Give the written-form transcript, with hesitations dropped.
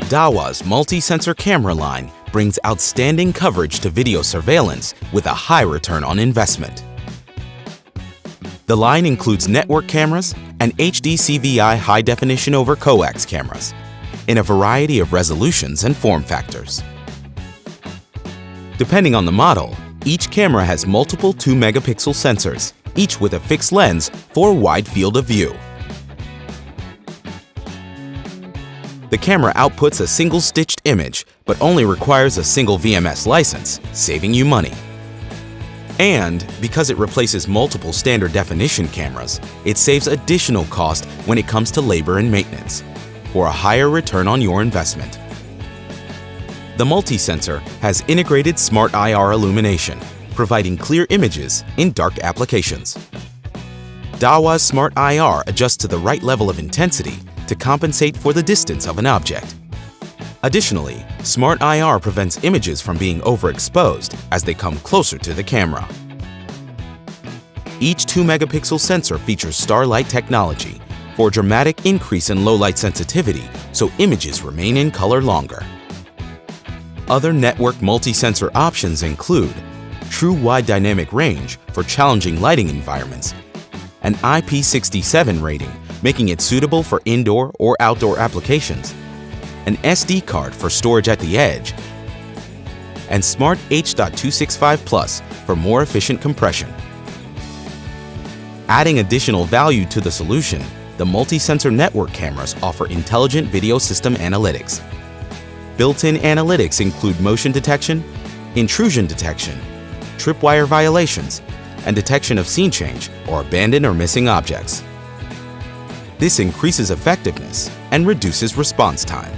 Dahua's multi-sensor camera line brings outstanding coverage to video surveillance with a high return on investment. The line includes network cameras and HD CVI high-definition over coax cameras in a variety of resolutions and form factors. Depending on the model, each camera has multiple 2-megapixel sensors, each with a fixed lens for a wide field of view. The camera outputs a single stitched image, but only requires a single VMS license, saving you money. And because it replaces multiple standard definition cameras, it saves additional cost when it comes to labor and maintenance, for a higher return on your investment. The multi-sensor has integrated smart IR illumination, providing clear images in dark applications. Dahua's smart IR adjusts to the right level of intensity to compensate for the distance of an object. Additionally, smart IR prevents images from being overexposed as they come closer to the camera. Each 2-megapixel sensor features Starlight Technology for a dramatic increase in low-light sensitivity so images remain in color longer. Other network multi-sensor options include true wide dynamic range for challenging lighting environments, an IP67 rating making it suitable for indoor or outdoor applications, an SD card for storage at the edge, and Smart H.265 Plus for more efficient compression. Adding additional value to the solution, the multi-sensor network cameras offer intelligent video system analytics. Built-in analytics include motion detection, intrusion detection, tripwire violations, and detection of scene change or abandoned or missing objects. This increases effectiveness and reduces response time.